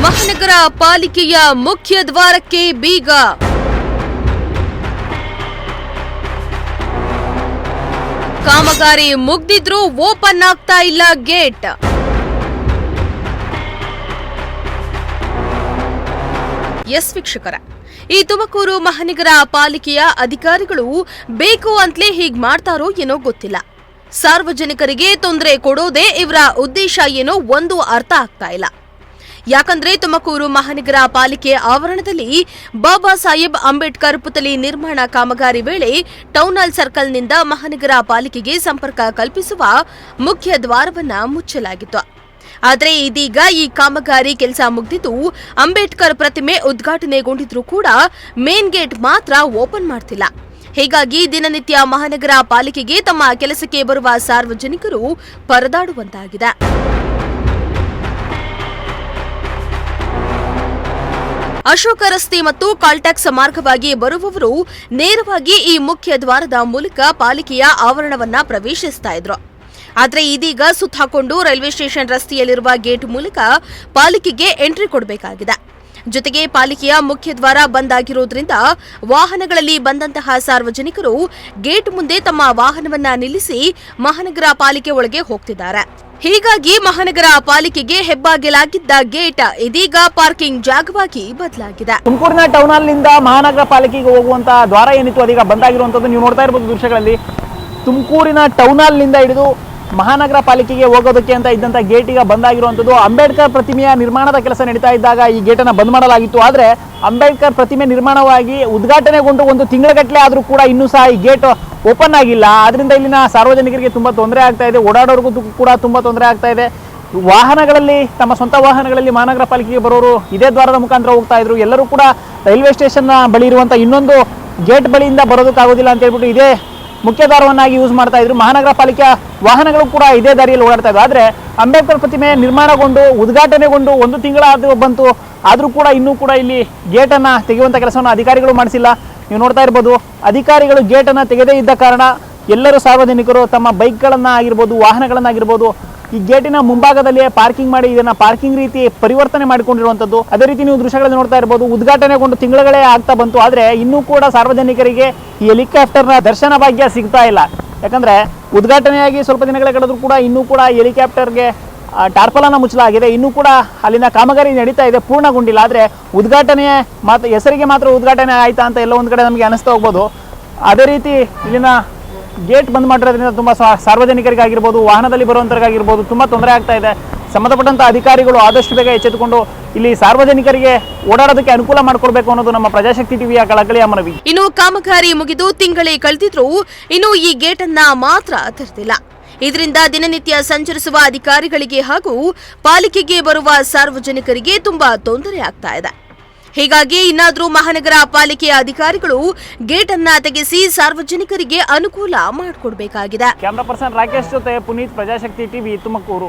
ಮಹಾನಗರ ಪಾಲಿಕೆಯ ಮುಖ್ಯ ದ್ವಾರಕ್ಕೆ ಬೀಗ. ಕಾಮಗಾರಿ ಮುಗ್ದಿದ್ರೂ ಓಪನ್ ಆಗ್ತಾ ಇಲ್ಲ ಗೇಟ್. ಎಸ್ ವೀಕ್ಷಕರ, ಈ ತುಮಕೂರು ಮಹಾನಗರ ಪಾಲಿಕೆಯ ಅಧಿಕಾರಿಗಳು ಬೇಕು ಅಂತಲೇ ಹೀಗ್ ಮಾಡ್ತಾರೋ ಏನೋ ಗೊತ್ತಿಲ್ಲ. ಸಾರ್ವಜನಿಕರಿಗೆ ತೊಂದರೆ ಕೊಡೋದೇ ಇವರ ಉದ್ದೇಶ ಏನೋ ಒಂದು ಅರ್ಥ ಆಗ್ತಾ ಇಲ್ಲ. ಯಾಕಂದ್ರೆ ತುಮಕೂರು ಮಹಾನಗರ ಪಾಲಿಕೆ ಆವರಣದಲ್ಲಿ ಬಾಬಾ ಸಾಹೇಬ್ ಅಂಬೇಡ್ಕರ್ ಪುತ್ಥಳಿ ನಿರ್ಮಾಣ ಕಾಮಗಾರಿ ವೇಳೆ ಟೌನ್ ಹಾಲ್ ಸರ್ಕಲ್ನಿಂದ ಮಹಾನಗರ ಪಾಲಿಕೆಗೆ ಸಂಪರ್ಕ ಕಲ್ಪಿಸುವ ಮುಖ್ಯ ದ್ವಾರವನ್ನ ಮುಚ್ಚಲಾಗಿತ್ತು. ಆದರೆ ಇದೀಗ ಈ ಕಾಮಗಾರಿ ಕೆಲಸ ಮುಗಿದಿದ್ದು ಅಂಬೇಡ್ಕರ್ ಪ್ರತಿಮೆ ಉದ್ಘಾಟನೆಗೊಂಡಿದ್ರೂ ಕೂಡ ಮೇನ್ ಗೇಟ್ ಮಾತ್ರ ಓಪನ್ ಮಾಡ್ತಿಲ್ಲ. ಹೀಗಾಗಿ ದಿನನಿತ್ಯ ಮಹಾನಗರ ಪಾಲಿಕೆಗೆ ತಮ್ಮ ಕೆಲಸಕ್ಕೆ ಬರುವ ಸಾರ್ವಜನಿಕರು ಪರದಾಡುವಂತಾಗಿದೆ. ಅಶೋಕ ರಸ್ತೆ ಮತ್ತು ಕಾಲ್ಟ್ಯಾಕ್ಸ್ ಮಾರ್ಗವಾಗಿ ಬರುವವರು ನೇರವಾಗಿ ಈ ಮುಖ್ಯ ದ್ವಾರದ ಮೂಲಕ ಪಾಲಿಕೆಯ ಆವರಣವನ್ನ ಪ್ರವೇಶಿಸ್ತಾ ಇದ್ರು. ಆದರೆ ಇದೀಗ ಸುತ್ತ ಹಾಕೊಂಡು ರೈಲ್ವೆ ಸ್ಟೇಷನ್ ರಸ್ತೆಯಲ್ಲಿರುವ ಗೇಟ್ ಮೂಲಕ ಪಾಲಿಕೆಗೆ ಎಂಟ್ರಿ ಕೊಡಬೇಕಾಗಿದೆ. ಜೊತೆಗೆ ಪಾಲಿಕೆಯ ಮುಖ್ಯ ದ್ವಾರ ಬಂದ್ ಆಗಿರೋದ್ರಿಂದ ವಾಹನಗಳಲ್ಲಿ ಬಂದಂತಹ ಸಾರ್ವಜನಿಕರು ಗೇಟ್ ಮುಂದೆ ತಮ್ಮ ವಾಹನವನ್ನ ನಿಲ್ಲಿಸಿ ಮಹಾನಗರ ಪಾಲಿಕೆ ಒಳಗೆ ಹೋಗ್ತಿದ್ದಾರೆ. ಹೀಗಾಗಿ ಮಹಾನಗರ ಪಾಲಿಕೆಗೆ ಹೆಬ್ಬಾಗಿಲಾಗಿದ್ದ ಗೇಟ್ ಇದೀಗ ಪಾರ್ಕಿಂಗ್ ಜಾಗವಾಗಿ ಬದಲಾಗಿದೆ. ತುಮಕೂರಿನ ಟೌನ್ ಹಾಲ್ ನಿಂದ ಮಹಾನಗರ ಪಾಲಿಕೆಗೆ ಹೋಗುವಂತಹ ದ್ವಾರ ಏನಿತ್ತು ಅದೀಗ ಬಂದಾಗಿರುವಂತದ್ದು ನೀವು ನೋಡ್ತಾ ಇರಬಹುದು ದೃಶ್ಯಗಳಲ್ಲಿ. ತುಮಕೂರಿನ ಟೌನ್ ಹಾಲ್ ನಿಂದ ಹಿಡಿದು ಮಹಾನಗರ ಪಾಲಿಕೆಗೆ ಹೋಗೋದಕ್ಕೆ ಅಂತ ಇದ್ದಂತ ಗೇಟ್ ಈಗ ಬಂದಾಗಿರುವಂತದ್ದು. ಅಂಬೇಡ್ಕರ್ ಪ್ರತಿಮೆಯ ನಿರ್ಮಾಣದ ಕೆಲಸ ನಡೀತಾ ಇದ್ದಾಗ ಈ ಗೇಟನ್ನು ಬಂದ್ ಮಾಡಲಾಗಿತ್ತು. ಆದ್ರೆ ಅಂಬೇಡ್ಕರ್ ಪ್ರತಿಮೆ ನಿರ್ಮಾಣವಾಗಿ ಉದ್ಘಾಟನೆಗೊಂಡು ಒಂದು ತಿಂಗಳಗಟ್ಟಲೆ ಆದ್ರೂ ಕೂಡ ಇನ್ನೂ ಸಹ ಈ ಗೇಟ್ ಓಪನ್ ಆಗಿಲ್ಲ. ಆದ್ರಿಂದ ಇಲ್ಲಿನ ಸಾರ್ವಜನಿಕರಿಗೆ ತುಂಬಾ ತೊಂದರೆ ಆಗ್ತಾ ಇದೆ, ಓಡಾಡೋರ್ಗೂ ಕೂಡ ತುಂಬಾ ತೊಂದರೆ ಆಗ್ತಾ ಇದೆ. ವಾಹನಗಳಲ್ಲಿ ತಮ್ಮ ಸ್ವಂತ ವಾಹನಗಳಲ್ಲಿ ಮಹಾನಗರ ಪಾಲಿಕೆಗೆ ಬರೋರು ಇದೇ ದ್ವಾರದ ಮುಖಾಂತರ ಹೋಗ್ತಾ ಇದ್ರು. ಎಲ್ಲರೂ ಕೂಡ ರೈಲ್ವೆ ಸ್ಟೇಷನ್ ಬಳಿ ಇರುವಂತ ಇನ್ನೊಂದು ಗೇಟ್ ಬಳಿಯಿಂದ ಬರೋದಕ್ಕಾಗೋದಿಲ್ಲ ಅಂತ ಹೇಳ್ಬಿಟ್ಟು ಇದೇ ಮುಖ್ಯ ದ್ವಾರವನ್ನಾಗಿ ಯೂಸ್ ಮಾಡ್ತಾ ಇದ್ರು. ಮಹಾನಗರ ಪಾಲಿಕೆ ವಾಹನಗಳು ಕೂಡ ಇದೇ ದಾರಿಯಲ್ಲಿ ಓಡಾಡ್ತಾ ಇದ್ರು. ಆದ್ರೆ ಅಂಬೇಡ್ಕರ್ ಪ್ರತಿಮೆ ನಿರ್ಮಾಣಗೊಂಡು ಉದ್ಘಾಟನೆಗೊಂಡು ಒಂದು ತಿಂಗಳ ಬಂತು, ಆದ್ರೂ ಕೂಡ ಇನ್ನೂ ಕೂಡ ಇಲ್ಲಿ ಗೇಟ್ ಅನ್ನ ತೆಗೆಯುವಂತ ಕೆಲಸವನ್ನು ಅಧಿಕಾರಿಗಳು ಮಾಡಿಸಿಲ್ಲ. ನೀವು ನೋಡ್ತಾ ಇರ್ಬೋದು, ಅಧಿಕಾರಿಗಳು ಗೇಟ್ ಅನ್ನ ತೆಗೆದೇ ಇದ್ದ ಕಾರಣ ಎಲ್ಲರೂ ಸಾರ್ವಜನಿಕರು ತಮ್ಮ ಬೈಕ್ಗಳನ್ನ ಆಗಿರ್ಬೋದು, ವಾಹನಗಳನ್ನಾಗಿರ್ಬೋದು ಈ ಗೇಟಿನ ಮುಂಭಾಗದಲ್ಲಿಯೇ ಪಾರ್ಕಿಂಗ್ ಮಾಡಿ ಇದನ್ನ ಪಾರ್ಕಿಂಗ್ ರೀತಿ ಪರಿವರ್ತನೆ ಮಾಡಿಕೊಂಡಿರುವಂತದ್ದು. ಅದೇ ರೀತಿ ನೀವು ದೃಶ್ಯಗಳಲ್ಲಿ ನೋಡ್ತಾ ಇರಬಹುದು, ಉದ್ಘಾಟನೆಗೊಂಡು ತಿಂಗಳುಗಳೇ ಆಗ್ತಾ ಬಂತು, ಆದ್ರೆ ಇನ್ನೂ ಕೂಡ ಸಾರ್ವಜನಿಕರಿಗೆ ಈ ಹೆಲಿಕಾಪ್ಟರ್ನ ದರ್ಶನ ಭಾಗ್ಯ ಸಿಗ್ತಾ ಇಲ್ಲ. ಯಾಕಂದ್ರೆ ಉದ್ಘಾಟನೆಯಾಗಿ ಸ್ವಲ್ಪ ದಿನಗಳ ಕಳೆದ್ರೂ ಕೂಡ ಇನ್ನೂ ಕೂಡ ಹೆಲಿಕಾಪ್ಟರ್ಗೆ ಟಾರ್ಪಲನ್ನು ಮುಚ್ಚಲಾಗಿದೆ. ಇನ್ನೂ ಕೂಡ ಅಲ್ಲಿನ ಕಾಮಗಾರಿ ನಡೀತಾ ಇದೆ, ಪೂರ್ಣಗೊಂಡಿಲ್ಲ. ಆದ್ರೆ ಉದ್ಘಾಟನೆ ಮಾತ್ರ ಹೆಸರಿಗೆ ಮಾತ್ರ ಉದ್ಘಾಟನೆ ಆಯ್ತಾ ಅಂತ ಎಲ್ಲ ಒಂದ್ ಕಡೆ ನಮಗೆ ಅನಿಸ್ತಾ ಹೋಗ್ಬೋದು. ಅದೇ ರೀತಿ ಇಲ್ಲಿನ ಗೇಟ್ ಬಂದ್ ಮಾಡಿರೋದ್ರಿಂದ ತುಂಬಾ ಸಾರ್ವಜನಿಕರಿಗಾಗಿರ್ಬೋದು, ವಾಹನದಲ್ಲಿ ಬರುವಂತರಿಗಾಗಿರ್ಬೋದು ತುಂಬಾ ತೊಂದರೆ ಆಗ್ತಾ ಇದೆ. ಸಂಬಂಧಪಟ್ಟಂತ ಅಧಿಕಾರಿಗಳು ಆದಷ್ಟು ಬೇಗ ಎಚ್ಚೆತ್ತುಕೊಂಡು ಇಲ್ಲಿ ಸಾರ್ವಜನಿಕರಿಗೆ ಓಡಾಡೋದಕ್ಕೆ ಅನುಕೂಲ ಮಾಡಿಕೊಡ್ಬೇಕು ಅನ್ನೋದು ನಮ್ಮ ಪ್ರಜಾಶಕ್ತಿ ಟಿವಿಯ ಕಳಕಳಿಯ ಮನವಿ. ಇನ್ನು ಕಾಮಗಾರಿ ಮುಗಿದು ತಿಂಗಳೇ ಕಳೆದಿದ್ರು ಇನ್ನು ಈ ಗೇಟ್ ಅನ್ನ ಮಾತ್ರ ತೆರೆದಿಲ್ಲ. ಇದರಿಂದ ದಿನನಿತ್ಯ ಸಂಚರಿಸುವ ಅಧಿಕಾರಿಗಳಿಗೆ ಹಾಗೂ ಪಾಲಿಕೆಗೆ ಬರುವ ಸಾರ್ವಜನಿಕರಿಗೆ ತುಂಬಾ ತೊಂದರೆ ಆಗ್ತಾ ಇದೆ. ಹೀಗಾಗಿ ಇನ್ನಾದ್ರೂ ಮಹಾನಗರ ಪಾಲಿಕೆಯ ಅಧಿಕಾರಿಗಳು ಗೇಟ್ ಅನ್ನ ತೆಗೆಸಿ ಸಾರ್ವಜನಿಕರಿಗೆ ಅನುಕೂಲ ಮಾಡಿಕೊಡ್ಬೇಕಾಗಿದೆ. ಕ್ಯಾಮರಾ ಪರ್ಸನ್ ರಾಕೇಶ್ ಜೊತೆ ಪುನೀತ್, ಪ್ರಜಾಶಕ್ತಿ ಟಿವಿ, ತುಮಕೂರು.